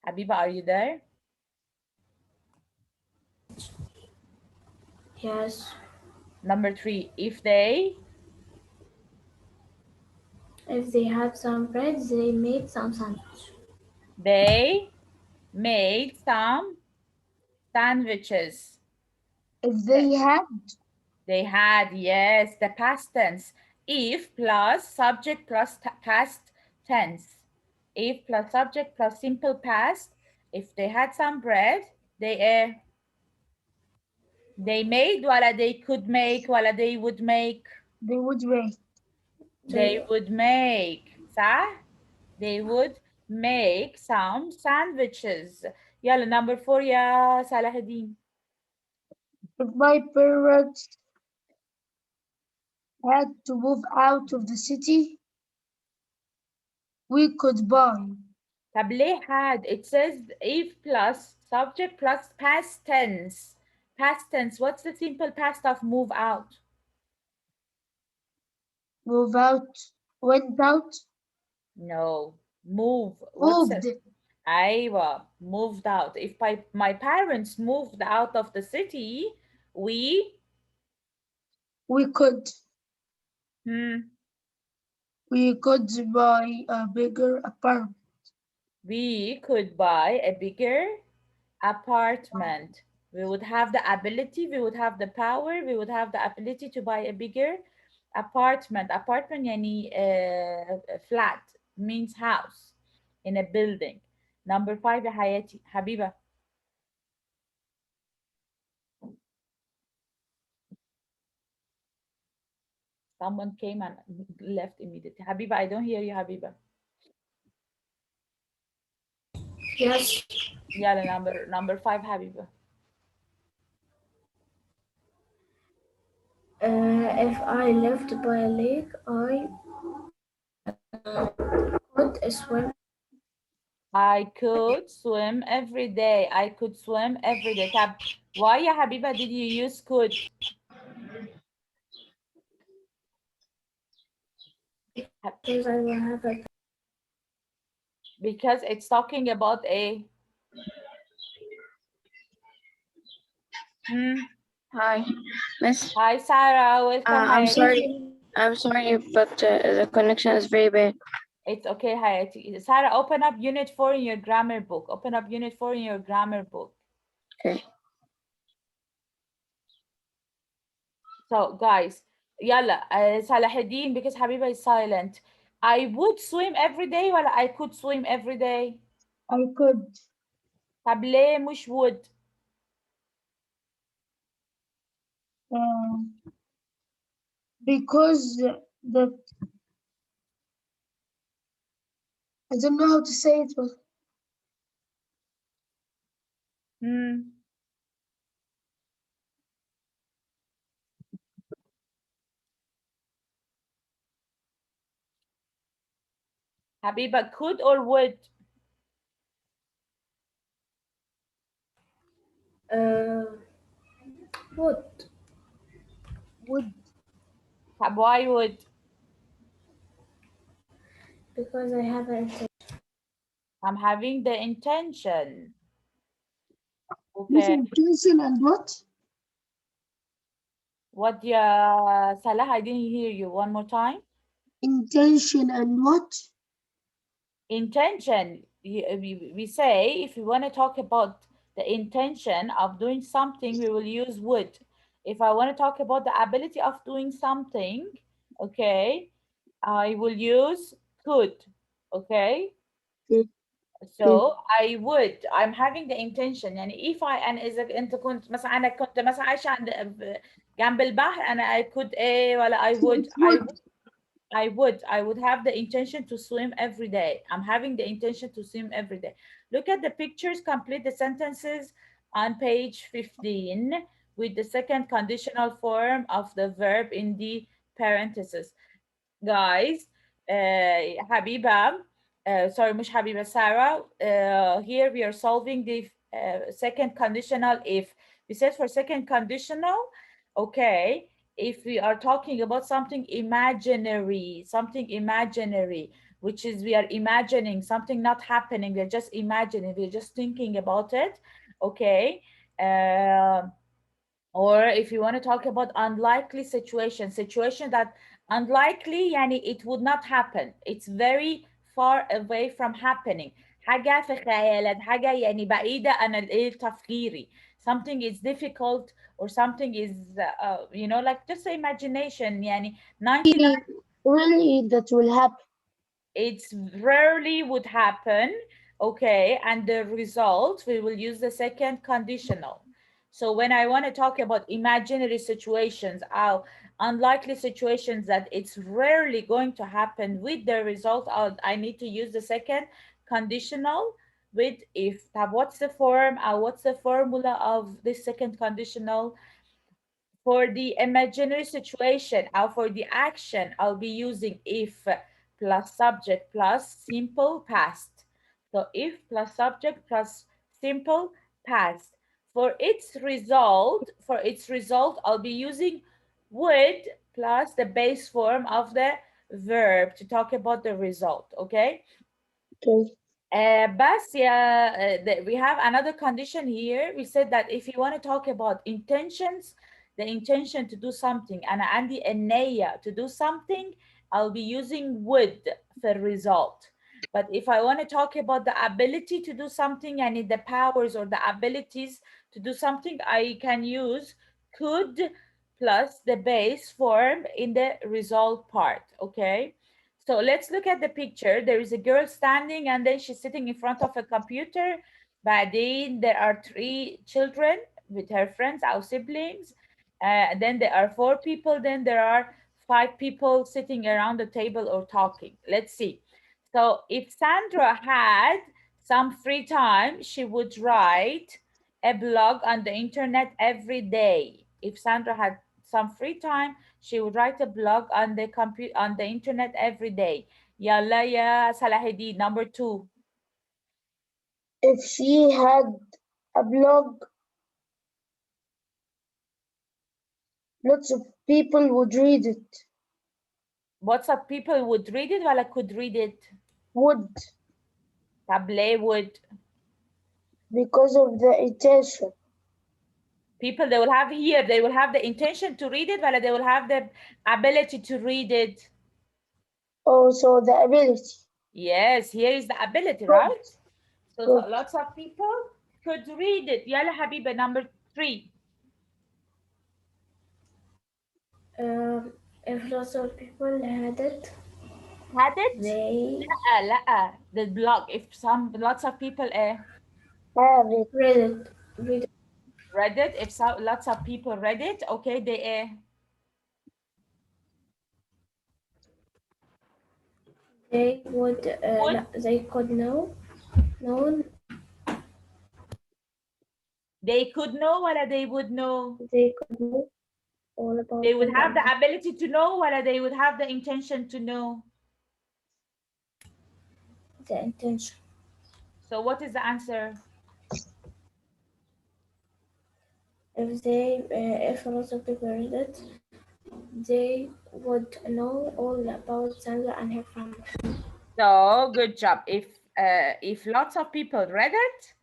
Habiba, are you there? Yes. Number 3, if they If they had some bread, they made some sandwich. they made some sandwiches. If Eh, they had, They had, yes, the past tense. If plus subject plus past tense. If plus subject plus simple past. If they had some bread, they made ولا they could make ولا they would make. they would wait. They They would make, صح? They would make some sandwiches. يلا number 4 يا صلاح الدين. If my parents had to move out of the city, we could buy. طب ليه had? It says if plus subject plus past tense. Past tense, what's the simple past of move out? Move out, went out, No, move. What's moved. it? أيوة, moved out. If my parents moved out of the city, we We could hmm, we could buy a bigger apartment. we could buy a bigger apartment. We would have the ability, we would have the power, we would have the ability to buy a bigger apartment. Apartment يعني flat means house in a building. Number 5 يا حياتي حبيبة. Someone came and left immediately. Habiba, I don't hear you, Habiba. yes. Yeah, number 5, Habiba. If I lived by a lake, I could swim. I could swim every day. I could swim every day. Tab, why يا حبيبة did you use could? Because I will have a Because it's talking about a hmm. Hi, Miss. Hi Sarah, welcome I'm Hayati. sorry. I'm sorry, but the connection is very bad. It's okay, Hayati. Sarah, open up unit 4 in your grammar book. Open up unit 4 in your grammar book. Okay. So guys, yalla, Salahuddin, because Habiba is silent. I would swim every day while I could swim every day. I could طب ليه مش would? uh, because that I don't know how to say it, but Hmm. Habiba could or would? uh, wood would طب why would? because I have an I'm having the intention. this Okay. intention and what? What ya Salah? I didn't hear you. One more time. Intention and what? Intention. We say if we want to talk about the intention of doing something, we will use would. If I want to talk about the ability of doing something, okay, I will use could. Okay. Okay, okay. So I would, I'm having the intention يعني if I أنا إذا أنت كنت مثلا أنا كنت مثلا عايشة جنب البحر أنا I could إيه ولا I So would it would. I would have the intention to swim every day. I'm having the intention to swim every day. Look at the pictures, complete the sentences on page 15 with the second conditional form of the verb in the parentheses. Guys, Habiba, sorry, مش Habiba, Sarah, here we are solving the second conditional if. We said for second conditional, okay, if we are talking about something imaginary, which is we are imagining something not happening, we're just imagining, we're just thinking about it. Okay. Or if you want to talk about unlikely situation that unlikely يعني it would not happen, it's very far away from happening. حاجة في خيالات، حاجة يعني بعيدة عن تفكيري. Something is difficult or something is you know, like just imagination يعني 99. Really, that will happen. It's rarely would happen. Okay, and the result, we will use the second conditional. So when I want to talk about imaginary situations, unlikely situations that it's rarely going to happen, with the result I need to use the second conditional with if. What's the form, what's the formula of this second conditional? For the imaginary situation or for the action, I'll be using if plus subject plus simple past. So if plus subject plus simple past. For its result, I'll be using would plus the base form of the verb to talk about the result. Okay. Okay. بس we have another condition here. We said that if you want to talk about intentions, the intention to do something, and عندي النية to do something, I'll be using would for result. But if I want to talk about the ability to do something, I need the powers or the abilities to do something, I can use could plus the base form in the result part. Okay. So let's look at the picture. There is a girl standing and then she's sitting in front of a computer. بعدين there are 3 children with her friends, our siblings. Then there are 4 people. Then there are 5 people sitting around the table or talking. Let's see. So if Sandra had some free time, she would write a blog on the internet every day. If Sandra had some free time, she would write a blog on the on the internet every day. Yalla ya Salahidi, number 2. If she had a blog, lots of people would read it. What's up? People would read it, while I could read it. Would, Table would. because of the intention. People, they will have here, they will have the intention to read it, while they will have the ability to read it. Also, the ability. Yes, here is the ability, Good. right? So Good. lots of people could read it. Yalla Habiba, number 3. If lots of people had it, Had it? they لا the blog, if lots of people Have it. read it. read it, if lots of people read it, okay, they They would, would, they could know, they could know, ولا they would know. they could know all about They would Sandra have and the her, ability to know, wala they would have the intention to know. the intention. So what is the answer? If lots of people read it, they would know all about Sandra and her family. So good job. If lots of people read it,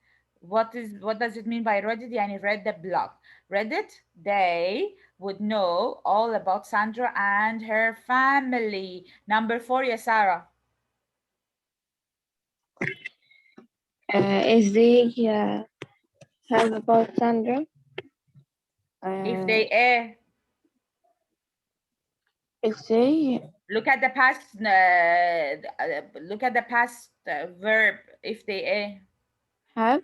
what does it mean by read it? Yani read the blog. Read it, they would know all about Sandra and her family. Number 4, yes, Sarah. If they have about Sandra, If uh, they if they look at the past look at the past verb. If they have,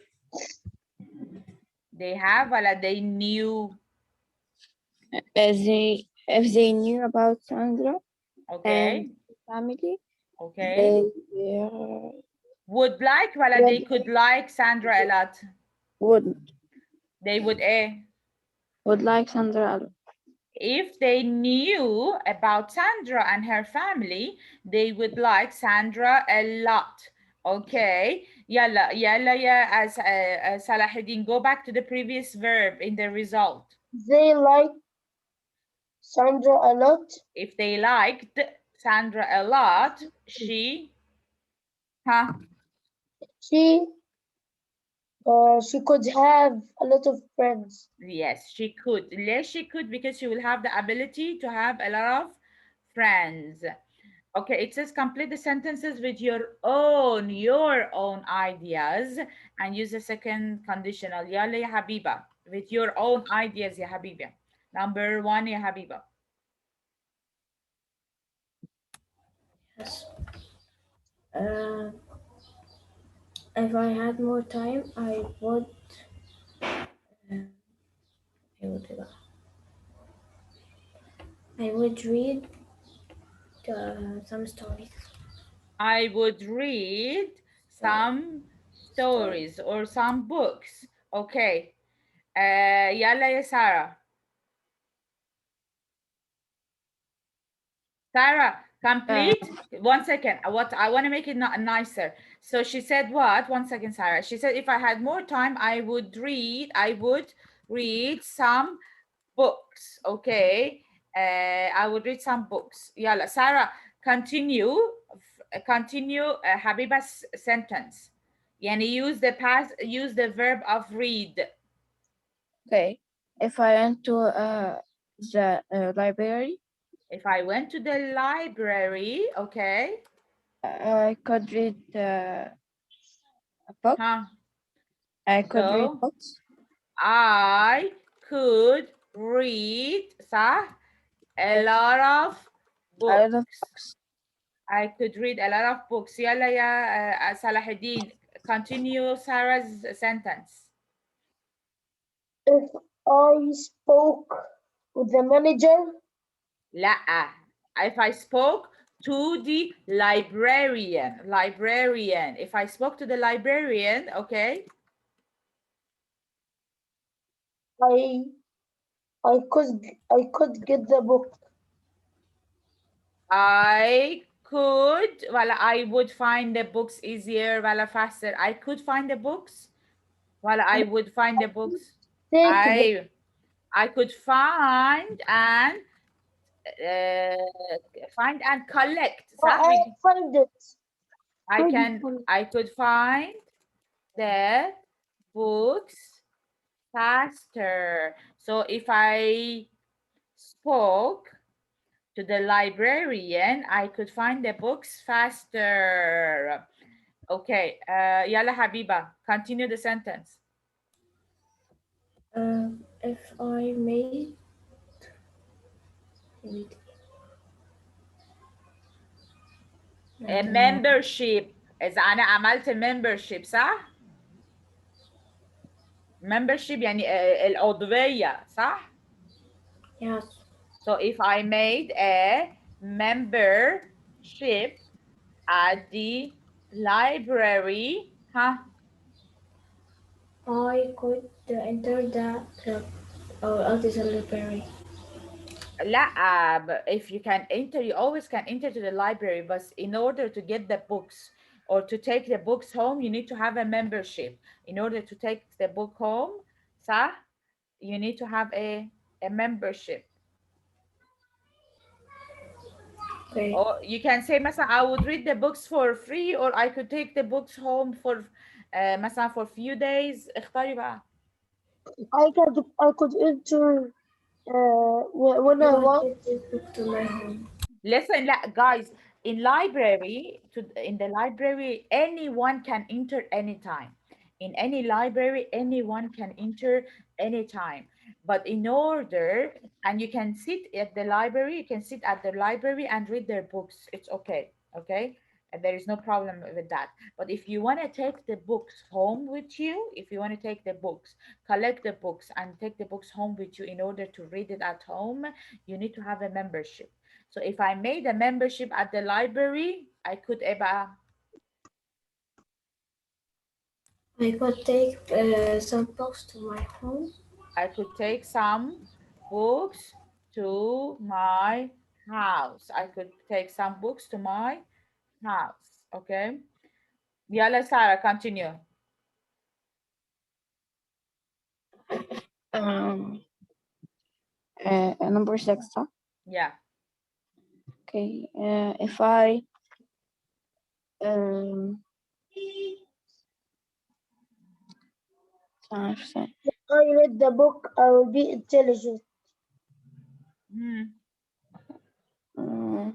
they have, wala they knew. if they knew about Sandra and Okay. family, Okay. they Would like, wala they would could like Sandra a lot. would They would would like Sandra a lot. if they knew about Sandra and her family, they would like Sandra a lot. Okay. Yalla, yalla, ya, as Salahuddin, go back to the previous verb in the result. They like Sandra a lot. If they liked Sandra a lot, she Huh? She could have a lot of friends. Yes, she could. Yes, she could because she will have the ability to have a lot of friends. Okay, it says complete the sentences with your own ideas and use the second conditional. Yalla ya Habiba. With your own ideas, ya Habiba. Number one, ya Habiba. Yes. Uh, if I had more time, uh, I would, I would read some stories. I would read some Story. stories or some books. Okay. Yalla ya Sarah. Sarah, Uh, complete. 1 second. What I want to make it not nicer. So she said what? 1 second, Sarah. She said if I had more time, I would read some books. Okay. I would read some books. Yalla, Sarah, continue. Continue Habiba's sentence. Yani use the verb of read. okay. If I went to the library, If I went to the library, okay. I could read a book. Huh? I could read So books. I could read صح? A Yes, lot of I love books. books. I could read a lot of books. يلا يا Salahuddin. Continue Sarah's sentence. If I spoke with the manager, لا. If I spoke to the librarian. If I spoke to the librarian, okay, I I could get the book. I would find the books easier, faster. I could find the books. I would find the books. Take the I could uh, find and collect. صح؟ I find it. I could find the books faster. So if I spoke to the librarian, I could find the books faster. Okay, Yala Habiba, continue the sentence. If I made wait, I A don't know. membership. إذا أنا عملت membership صح؟ membership يعني العضوية صح؟ Yes, So if I made a membership at the library, huh? I could enter the club or artisan library. لا but if you can enter, you always can enter to the library, but in order to get the books or to take the books home, you need to have a membership. In order to take the book home, صح? You need to have a membership. Okay, Or you can say مثلا I would read the books for free or I could take the books home for مثلا for few days. اختاري بقى. I could enter when I I would want. take this book to my home. Listen, guys, in the library, anyone can enter anytime. In any library, anyone can enter anytime. But in order, and you can sit at the library, you can sit at the library and read their books. It's okay. Okay. And there is no problem with that. But if you want to take the books home with you, if you want to take the books, collect the books and take the books home with you in order to read it at home, you need to have a membership. So if I made a membership at the library, I could I could take some books to my home. take some books to my house. I could take some books to my house. Okay. Yala Sarah, continue. Um, number six, huh? Yeah. Okay. If I I read the book, I will be intelligent. Hmm. Mm,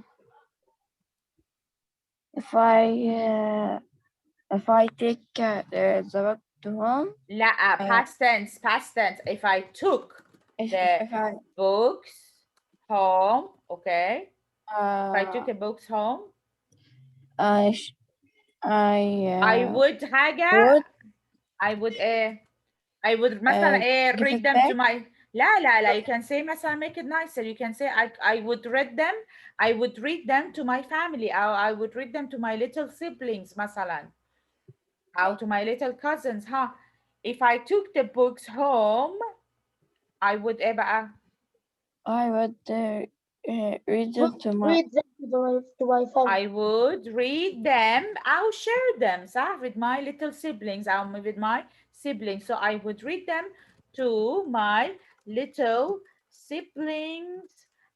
If I take the book to home, لا uh, past tense past tense. If I took the if I books home, okay. If I uh, took the books home, I sh- I I would حاجة would I would I would مثلا give read it them to back. my لا you can say مثلا make it nicer. You can say I would read them. I would read them to my family. I would read them to my little siblings مثلا أو to my little cousins. Huh? If I took the books home, I would إيه بقى I would read Would them to my. read them to my family. I would read them. I'll share them صح? With my little siblings. With my siblings. So I would read them to my little siblings.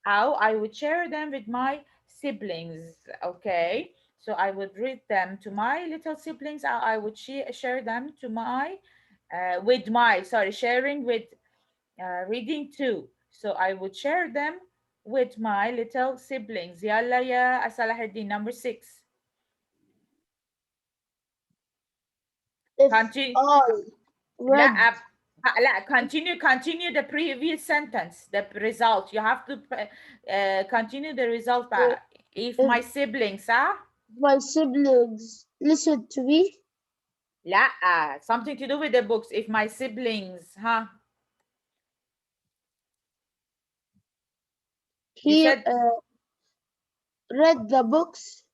I would share them with my siblings. Okay. So I would read them to my little siblings. I would share them to my with my sorry sharing with reading too. So I would share them with my little siblings. يلا يا صلاح الدين. Number 6. If Continue. I لا read, لا continue the previous sentence. The result. You have to continue the result uh, بقى. If if my siblings صح؟ my siblings listen to me, لا something to do with the books. If my siblings huh? You he said read the books,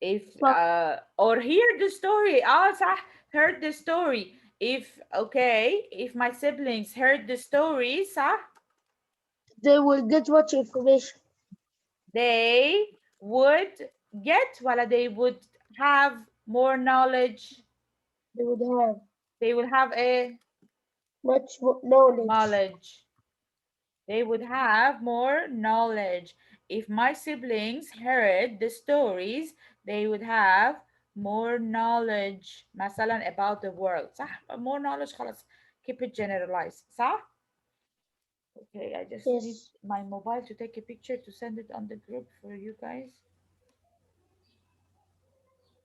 if but or hear the story. صح heard the story. If okay if my siblings heard the story صح they will get much information. they would get ولا they would have more knowledge. They would have They will have a much knowledge. knowledge. They would have more knowledge. If my siblings heard the stories, they would have more knowledge مثلا about the world. صح؟ More knowledge خلاص. Keep it generalized. صح? Okay, I just need Yes, my mobile to take a picture to send it on the group for you guys.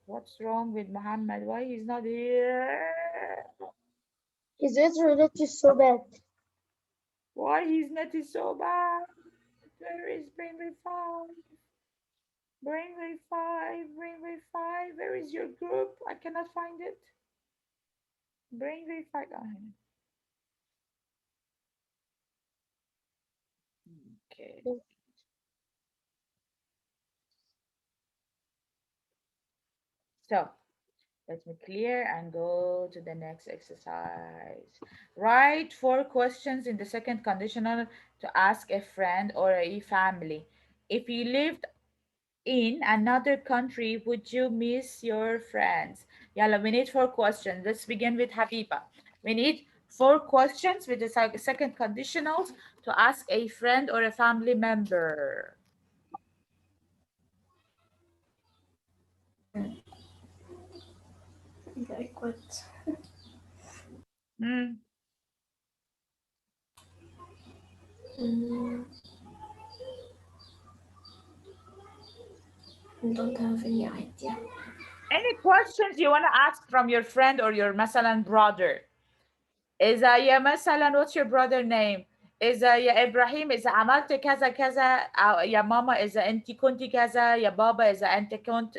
What's wrong with Muhammad? Why he's not here? his internet is so bad. Why his net is so bad? Where is BW5? BW5. Where is your group? I cannot find it. BW5. Okay. So let me clear and go to the next exercise. Write 4 questions in the second conditional to ask a friend or a family. If you lived in another country, would you miss your friends? Yalla, we need 4 questions. Let's begin with Habiba. We need 4 questions with the second conditionals to ask a friend or a family member. Like what? Hmm. Mm, don't have any idea. Any questions you want to ask from your friend or your مثلا brother? إذا يا مثلا what's your brother name؟ إذا يا إبراهيم إذا عملت كذا كذا أو يا ماما إذا أنت كنت كذا يا بابا إذا أنت كنت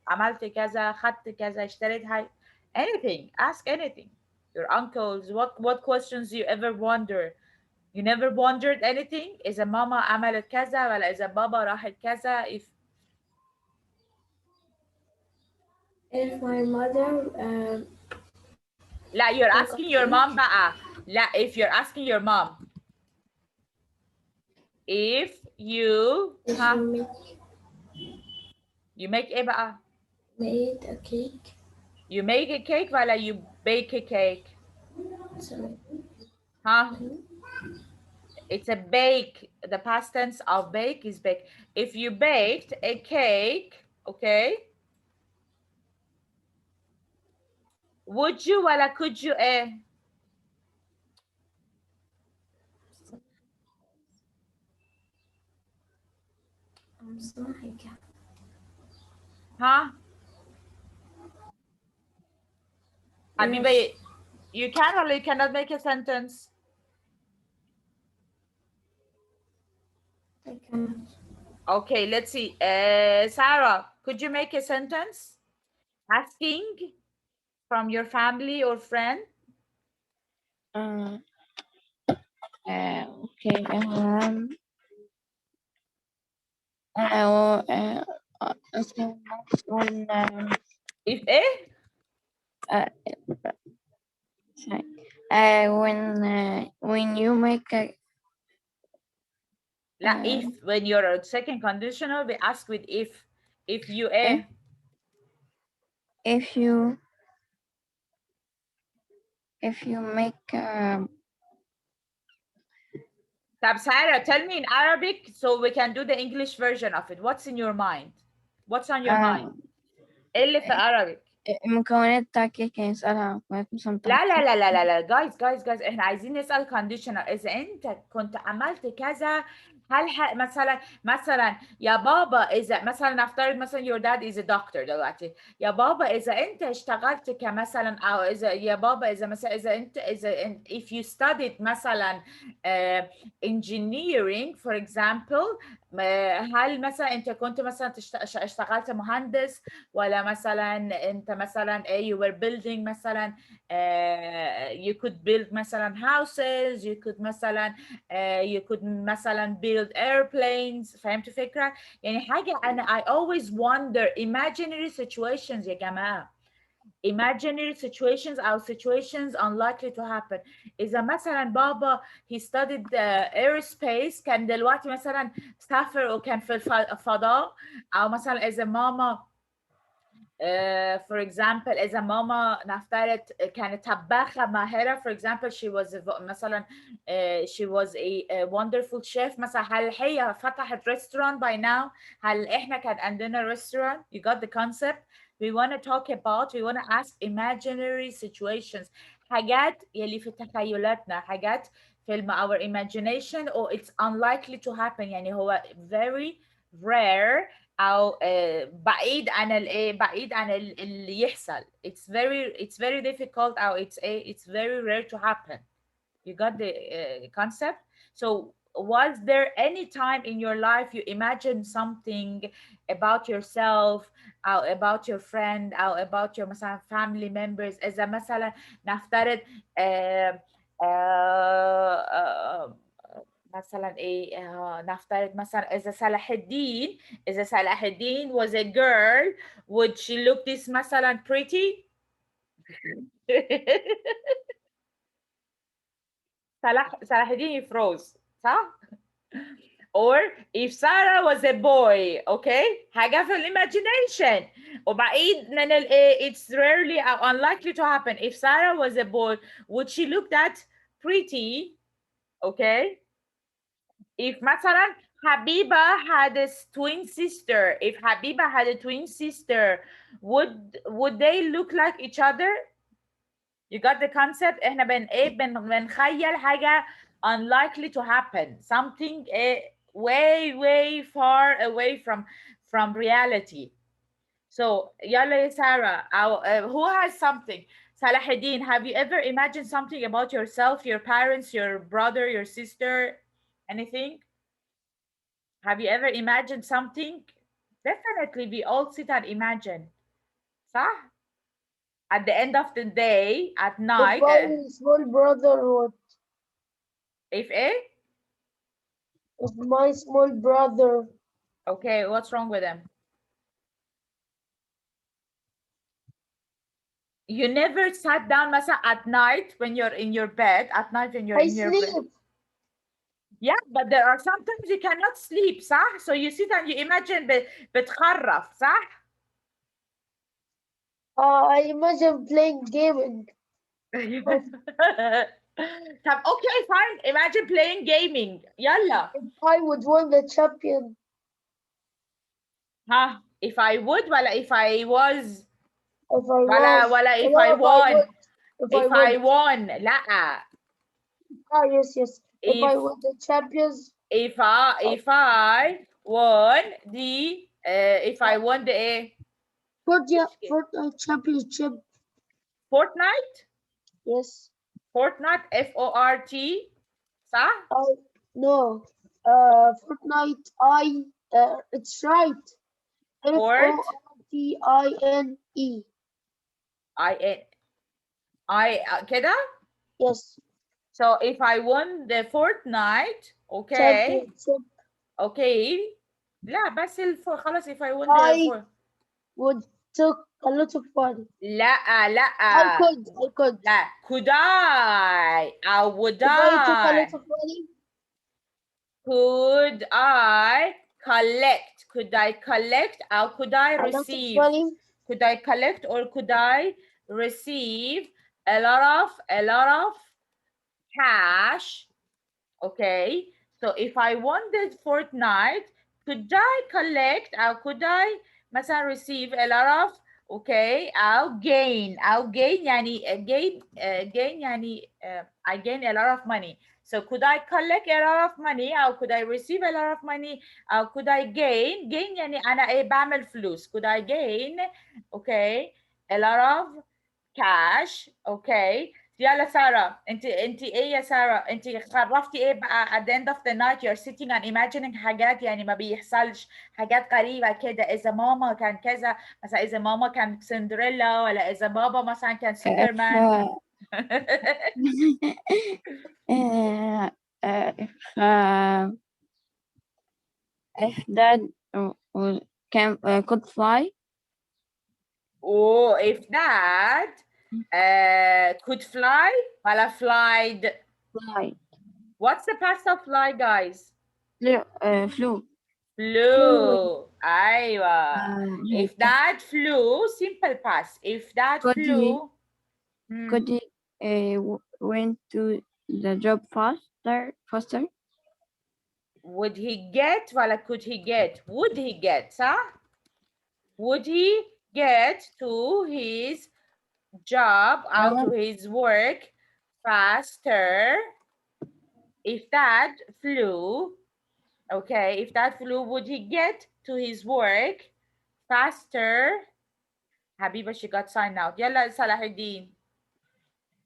عملت كذا خدت كذا اشتريت هاي anything ask anything your uncles what questions you ever wonder you never wondered anything إذا ماما عملت كذا ولا إذا بابا راحت كذا if If my mother لا you're bake a asking your cake, mom بقى لا if you're asking your mom if you if ها you you make ايه بقى made a cake, you make a cake ولا you bake a cake so huh it's a bake the past tense of bake is bake if you baked a cake okay would you ولا could you ايه صح. Huh? Yes, Habiba, you can or you cannot make a sentence? I cannot. Okay, let's see. Sarah, could you make a sentence asking from your family or friend? Uh, okay. Okay, when If eh? uh, sorry. When you make a La if uh, when you're a second conditional, we ask with if. If you eh. if if you if you make Tab Sarah, tell me in Arabic so we can do the English version of it. What's in your mind? What's on your mind? um, إيه اللي في Arabic. المكونات بتاع الكيكة يسألها مكونات مثلا بتاع لا لا الكيكة. لا لا لا لا جايز احنا عايزين نسأل conditional. إذا أنت كنت عملت كذا هل مثلا يا بابا إذا مثلا نفترض مثلا your dad is a doctor دلوقتي يا بابا إذا أنت اشتغلت كمثلا أو إذا يا بابا إذا مثلا إذا if you studied مثلا engineering for example هل مثلا أنت كنت مثلا اشتغلت مهندس ولا مثلا أنت مثلا you were building مثلا you could build مثلا houses you could مثلا you could مثلا build airplanes فهمت فكرة؟ يعني حاجة أنا I always wonder imaginary situations يا جماعة imaginary situations أو situations unlikely to happen إذا مثلا بابا he studied aerospace كان دلوقتي مثلا سافر وكان في الفضاء أو مثلا إذا ماما for example إذا ماما نفترض كانت طباخة ماهرة for example she was مثلا she was a wonderful chef مثلا هل هي فتحت restaurant by now هل إحنا كان عندنا restaurant you got the concept we want to talk about we want to ask imaginary situations حاجات يلي في تخيلاتنا حاجات في our imagination or it's unlikely to happen يعني هو very rare او بعيد عن الايه بعيد عن اللي يحصل it's very difficult او it's very rare to happen you got the concept so was there any time in your life you imagined something about yourself او about your friend او about your مثلا family members اذا مثلا نفترض آه، آه، مثلا ايه نفترض مثلا اذا صلاح الدين was a girl would she look this مثلا pretty صلاح الدين يفروز صح or if Sarah was a boy okay حاجة في imagination وبعيد من it's rarely or unlikely to happen if Sarah was a boy would she look that pretty okay if مثلا Habiba had a twin sister, if Habiba had a twin sister, would they look like each other? You got the concept? احنا بنخيل حاجة unlikely to happen, something way far away from reality. So يلا يا Sarah, who has something? Salahuddin, have you ever imagined something about yourself, your parents, your brother, your sister, anything? Have you ever imagined something? Definitely, we all sit and imagine. صح? At the end of the day, at If night, my small brother would, if eh? if my small brother, Okay, what's wrong with them? You never sat down, Masa, at night when you're in your bed, at night when you're I in your bed. sleep. Yeah, but there are sometimes you cannot sleep, صح? So you sit and you imagine بتخرف, صح? I imagine playing gaming. If, Okay, fine. Imagine playing gaming. Yalla. if I would win the champion, Huh? If I would, ولا if I was if I was, ولا if I no, if I won would, if I if I would, won لا yes, yes. If I if win the champions, if I won the if I won the Fortnite Championship. Fortnite. Yes. Fortnite Fort صح؟ No. Fortnite. It's right. Fort Fortine. I كده. Yes. So if I won the Fortnite, okay, Championship. okay. لا بس خلاص if I won the I would took a lot of fun. لا I could. لا could I or would If I took a lot I of money, could I collect or could I a lot of receive? money, Could I collect or could I receive a lot of cash? Okay, so if I wanted Fortnite, could I collect or could I مثلا receive a lot of okay أو gain يعني gain يعني I gain a lot of money. So could I collect a lot of money or could I receive a lot of money or could I gain يعني أنا بعمل فلوس. Could I gain okay a lot of cash okay. يلا سارة انت ايه يا سارة انت خرفتي ايه بقى at the end of the night you're sitting and imagining حاجات يعني ما بيحصلش حاجات غريبة كده اذا ماما كان كذا مثلا اذا ماما كان سندريلا ولا اذا بابا مثلا كان سوبرمان if dad can could fly, oh if that could fly ولا flied fly, what's the past of fly guys flew. flew ايوه He if that flew simple past if that could he flew could he went to the job faster. would he get ولا could he get would he get صح would he get to his job or to his work faster if that flew okay if that flew would he get to his work faster حبيبة she got signed out يلا صلاح الدين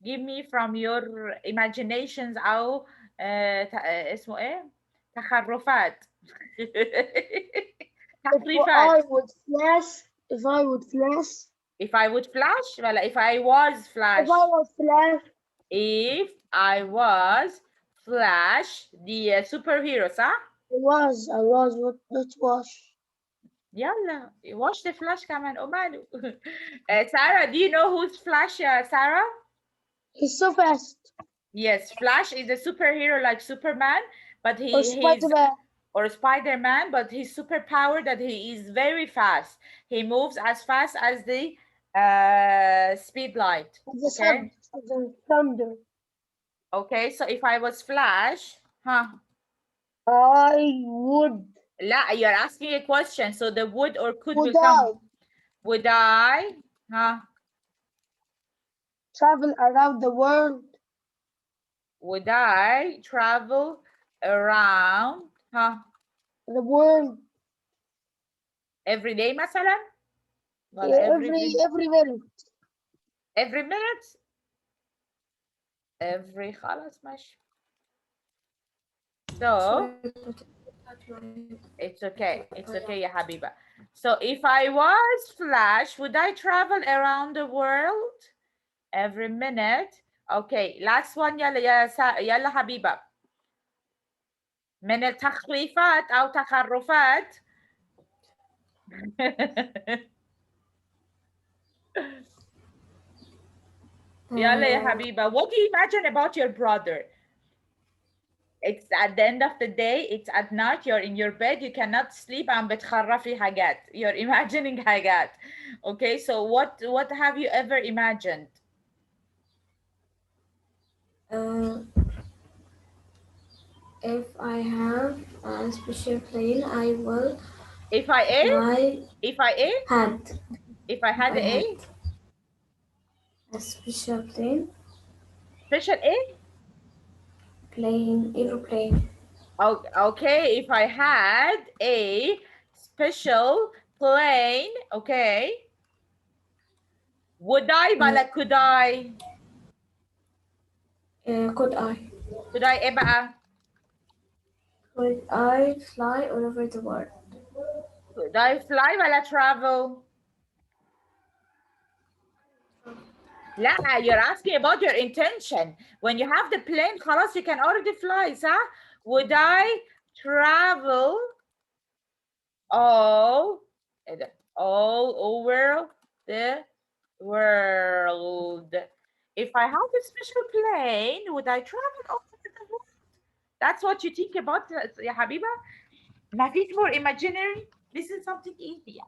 give me from your imaginations أو اسمه إيه تخرفات if تخريفات I would flash, if I would flash, if I would flash ولا if I was if flash I would flash, if I was flash the superhero صح I was, not wash. يلا watch the flash كمان وماله Sarah do you know who's flash يا Sarah He's so fast. yes Flash is a superhero like Superman but Or he's Spider-Man. or Spider-Man, but his superpower that he is very fast. He moves as fast as the speed light. The Okay. sun, the thunder. Okay. So if I was Flash, huh? I would, لا, you're asking a question. So the would or could will would I come. Would I? Huh? travel around the world Would I travel around? Huh? the world Every day مثلا? ولا every minute. every minute? every خلاص ماشي. So it's okay. It's okay, ya Habiba. So if I was Flash, would I travel around the world every minute? Okay, last one يلا حبيبة. من التخريفات أو تخرفات. يلا يا حبيبة. What do you imagine about your brother? It's at the end of the day, it's at night, you're in your bed, you cannot sleep and بتخرفي حاجات. You're imagining حاجات. Okay, so what have you ever imagined? Uh, if I have a special plane, I will If I A? fly. If I A? Had If I had I A? had a special plane, Special A? plane, aeroplane. Okay, if I had a special plane, okay, would I Uh, ولا could I? could I? Could I ايه بقى؟ Could I fly all over the world? Could I fly ولا travel? لا, you're asking about your intention. When you have the plane, خلاص you can already fly, صح? Would I travel all, all over the world? If I have a special plane, would I travel all over the world? That's what you think about, يا حبيبة. ما فيش more imaginary. This is something easy.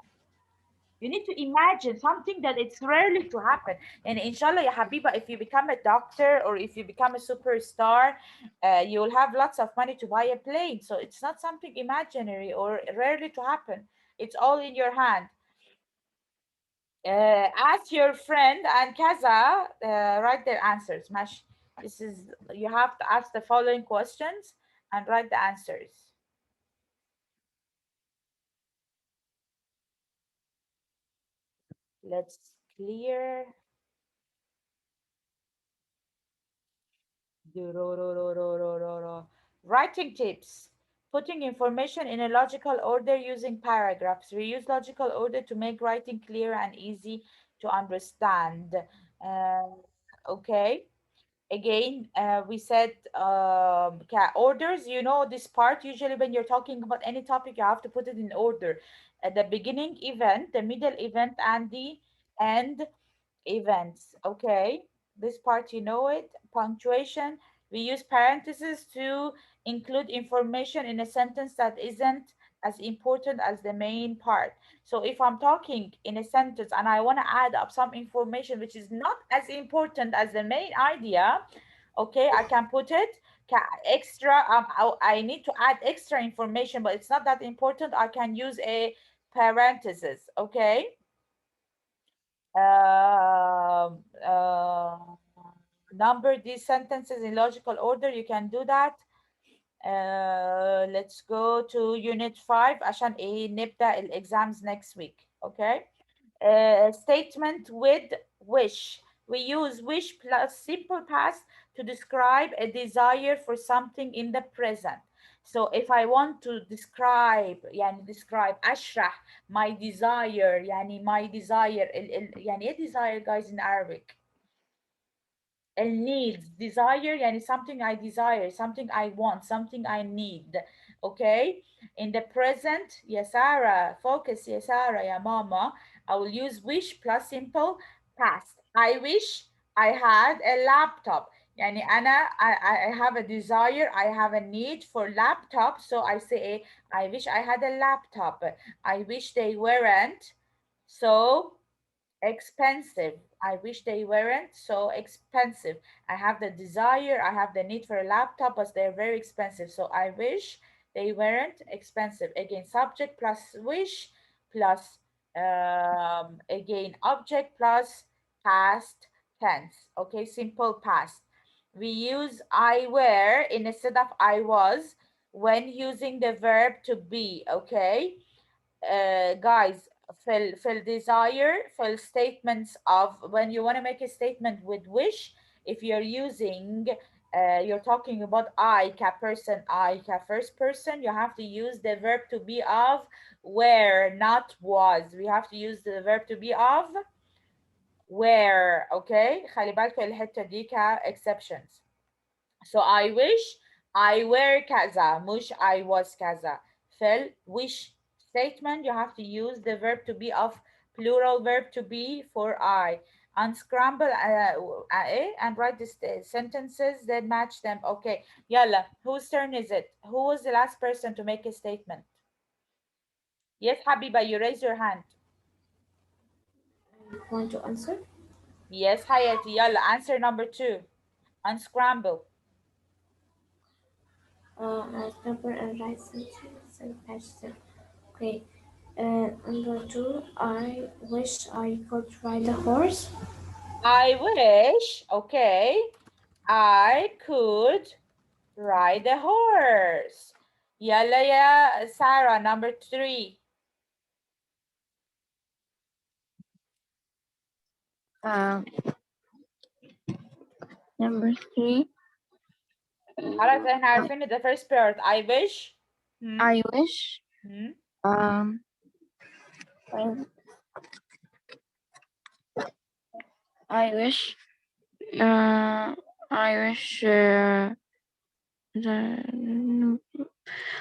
You need to imagine something that it's rarely to happen. And inshallah, ya habiba, if you become a doctor or if you become a superstar, you will have lots of money to buy a plane. So it's not something imaginary or rarely to happen. It's all in your hand. Ask your friend and Kaza, write their answers. Mash, this is, you have to ask the following questions and write the answers. Let's clear. Writing tips. Putting information in a logical order using paragraphs. We use logical order to make writing clear and easy to understand. Uh, okay. Again, we said orders. You know this part. Usually, when you're talking about any topic, you have to put it in order. At the beginning event, the middle event, and the end events. Okay, this part you know it. Punctuation. We use parentheses to include information in a sentence that isn't as important as the main part. So if I'm talking in a sentence and I want to add up some information which is not as important as the main idea, okay, I can put it extra. I need to add extra information, but it's not that important. I can use a parenthesis. Okay. um, uh, Number these sentences in logical order. You can do that. Let's go to unit 5 عشان ايه نبدأ exams next week. Okay. Statement with wish. We use wish plus simple past to describe a desire for something in the present. So if I want to describe, يعني describe أشرح my desire, يعني my desire يعني إيه desire guys in Arabic? Needs, desire يعني something I desire, something I want, something I need. Okay. In the present, yes Sarah, focus, yes Sarah, yeah mama, I will use wish plus simple past. I wish I had a laptop. يعني أنا I have a desire, I have a need for laptop, so I say I wish I had a laptop. I wish they weren't so expensive. I wish they weren't so expensive. I have the desire, I have the need for a laptop, but they're very expensive. So I wish they weren't expensive. Again, subject plus wish plus again object plus past tense. Okay, simple past. We use I were instead of I was when using the verb to be. Okay, guys, fill desire, fill statements of when you want to make a statement with wish. If you're using you're talking about I ka person, I ka first person, you have to use the verb to be of where, not was. We have to use the verb to be of where. Okay, خلي بالكم الحتة دي ك exceptions. So I wish I were kaza, mush I was kaza. Fell, wish statement, you have to use the verb to be of plural verb to be for I. Unscramble and write the sentences that match them. Okay, yalla, whose turn is it? Who was the last person to make a statement? Yes, Habiba, you raise your hand. Want to answer? Yes, Hayati, yalla, answer number 2. Unscramble. As number and write sentence and patch them. Okay. Number 2. I wish I could ride a horse. I wish, okay, I could ride a horse. يلا يا Sarah, number 3. Um, number 3. خلاص احنا عارفين the first part. I wish. I wish. Hmm? Um, I wish. I wish.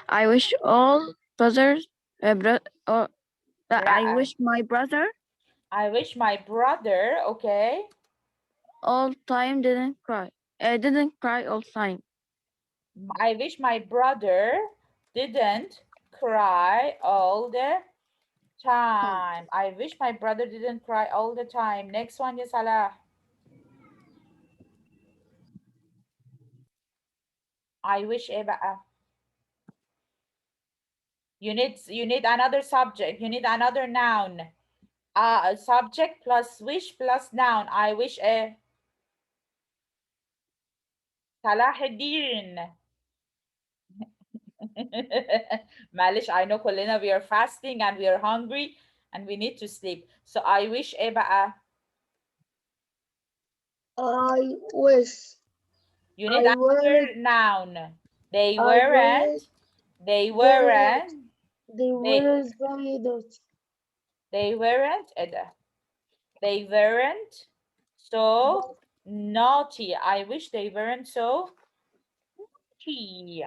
I wish all brothers. I لا. wish my brother I wish my brother, okay. all time didn't cry. Didn't cry all time. I wish my brother didn't cry all the time. I wish my brother didn't cry all the time. Next one, ya Salah. I wish ايه بقى? You need another subject. You need another noun. A subject plus wish plus noun. I wish صلاح الدين. معلش, I know كلنا we are fasting and we are hungry and we need to sleep. So I wish ايه بقى? I wish You need I were another noun. They I were weren't. They the weren't. they They were the dot. they weren't. They weren't so naughty. I wish they weren't so naughty.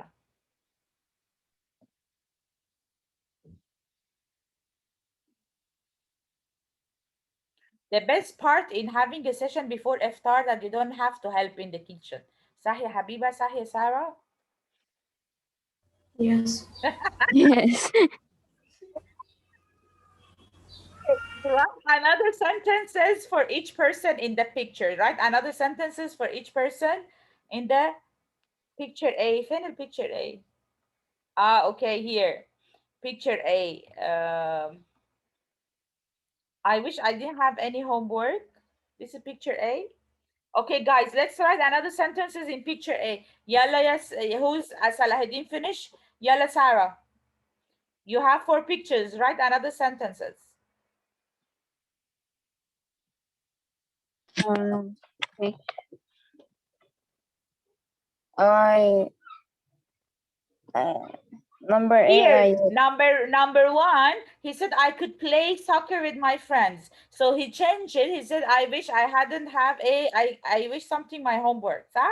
The best part in having a session before iftar that you don't have to help in the kitchen. صح يا حبيبة, صح يا سارة. Yes. Yes. Write another sentences for each person in the picture. Right? Another sentences for each person in the picture A. فين الpicture A? Okay, here. Picture A. I wish I didn't have any homework. This is picture A. Okay, guys, let's write another sentences in picture A. Yalla, yes, who's Salahuddin finish? Yalla, Sarah. You have 4 pictures. Write another sentences. Okay. I number Here, A. number 1, he said I could play soccer with my friends. So he changed it. He said I wish I hadn't have I wish something my homework. صح?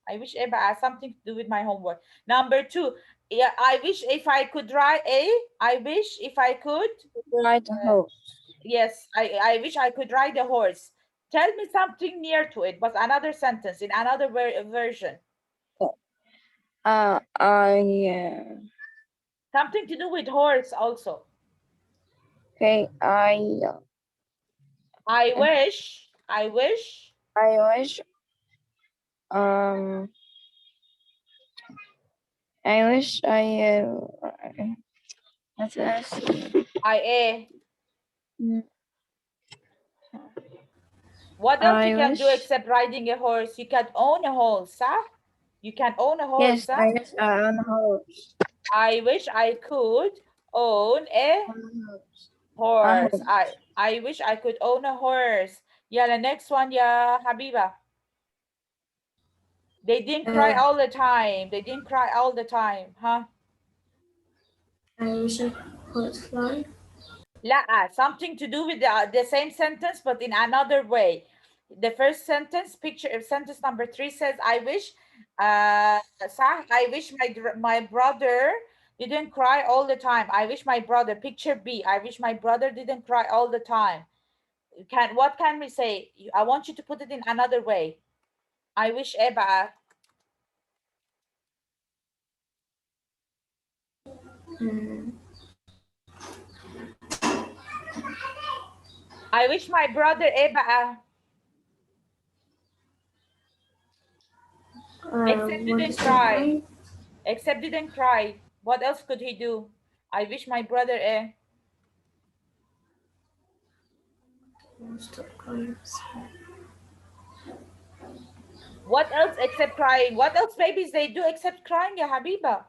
I wish something to do with my homework. Number 2, yeah, I wish if I could write I wish if I could. Ride a horse. Yes, I wish I could ride a horse. Tell me something near to it, but another sentence in another version. I Something to do with horse also. okay. I wish. I wish um I wish let's I mm, What else you I can do wish except riding a horse? You can own a horse, huh? You can own a horse, yes huh? I wish I own a horse. I wish I could own a A horse. horse. I wish I could own a horse. Yeah, the next one, yeah, Habiba. They didn't cry Uh, all the time. They didn't cry all the time, huh? I wish I could fly. لا, something to do with the same sentence, but in another way. The first sentence, sentence number 3 says, I wish, I wish my brother didn't cry all the time. I wish my brother, picture B, I wish my brother didn't cry all the time. What can we say? I want you to put it in another way. I wish Mm, I wish my brother except what didn't is the cry. time? Except didn't cry. What else could he do? I wish my brother Most of times. What else except crying? What else babies they do except crying, ya Habiba?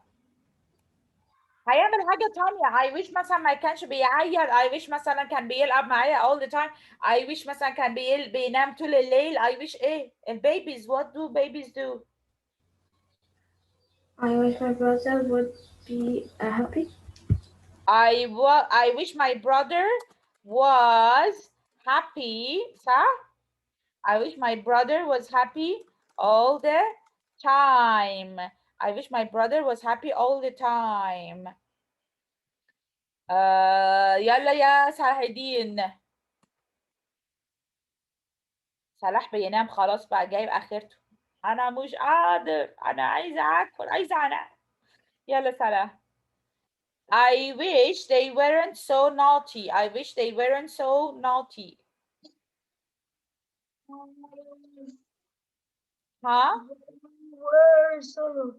هيعمل حاجة تانية. I wish مثلا ما كانش بيعيط. I wish مثلا كان بيلعب معايا all the time. I wish مثلا كان بينام طول الليل. I wish ايه البيبيز what do babies do. I wish my brother would be happy. I wish my brother was happy صح. I wish my brother was happy all the time. I wish my brother was happy all the time. يلا يا صلاح الدين. صلاح بينام خلاص بقى جايب اخرته. انا مش قادر، انا عايزه اكل، عايزه انام. يلا صلاح. I wish they weren't so naughty. I wish they weren't so naughty. Huh? were so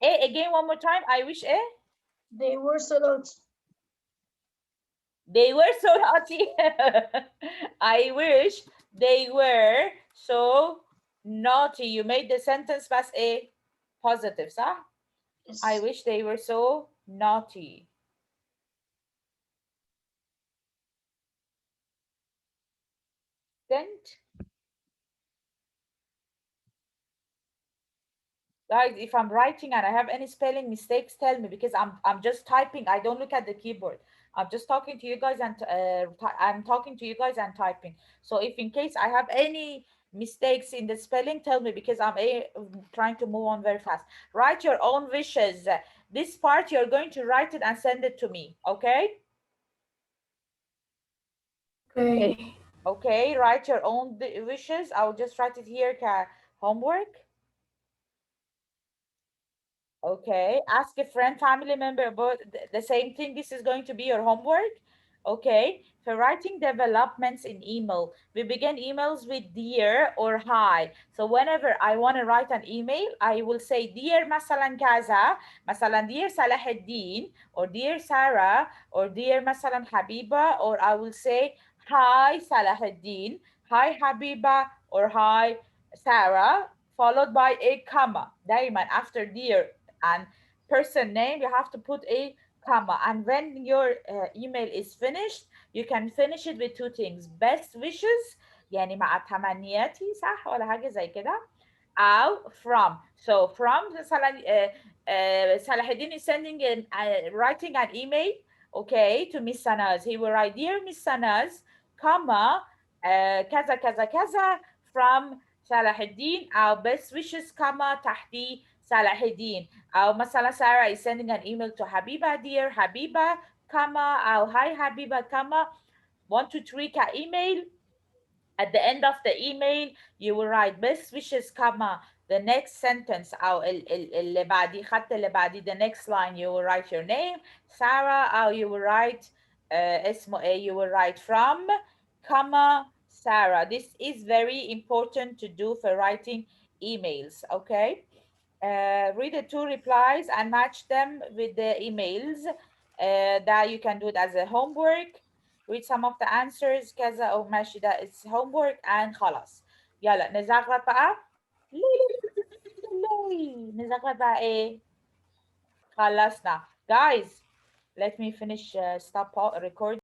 Eh, again one more time. I wish eh? they were so naughty. They were so naughty. I wish they were so naughty. You made the sentence pass a positive, صح? I Yes. wish they were so naughty. Sent. Guys, if I'm writing and I have any spelling mistakes, tell me because I'm just typing. I don't look at the keyboard. I'm just talking to you guys and I'm talking to you guys and typing. So if in case I have any mistakes in the spelling, tell me because trying to move on very fast. Write your own wishes. This part you're going to write it and send it to me. Okay? Okay. Okay. Write your own wishes. I'll just write it here. Homework. Okay, ask a friend, family member about the same thing. This is going to be your homework. Okay, for writing developments in email, we begin emails with dear or hi. So whenever I want to write an email, I will say dear مثلا كذا, مثلا dear صلاح الدين, or dear Sarah, or dear مثلا Habiba, or I will say hi صلاح الدين, hi Habiba, or hi Sarah, followed by a comma. دايما after dear and person name you have to put a comma, and when your email is finished you can finish it with two things: best wishes يعني مع تمنياتي صح ولا حاجة زي كده, أو from. So from صلاح الدين is sending writing an email, okay, to Miss Sanaz. He will write dear Miss Sanaz comma كذا كذا كذا from صلاح الدين, أو best wishes comma تحتي صلاح الدين. أو مثلا Sarah is sending an email to Habiba, dear Habiba comma, أو hi Habiba comma 1 2 3 email. At the end of the email you will write best wishes comma the next sentence أو اللي بعديه خط اللي بعديه the next line you will write your name Sarah, أو you will write اسمه ايه, you will write from comma Sarah. This is very important to do for writing emails. Okay, read the two replies and match them with the emails. That you can do it as a homework. Read some of the answers كذا أو ماشي, ده is homework and خلاص. يلا نزغرط بقى. نزغرط بقى ايه. خلصنا. Guys, let me finish stop recording.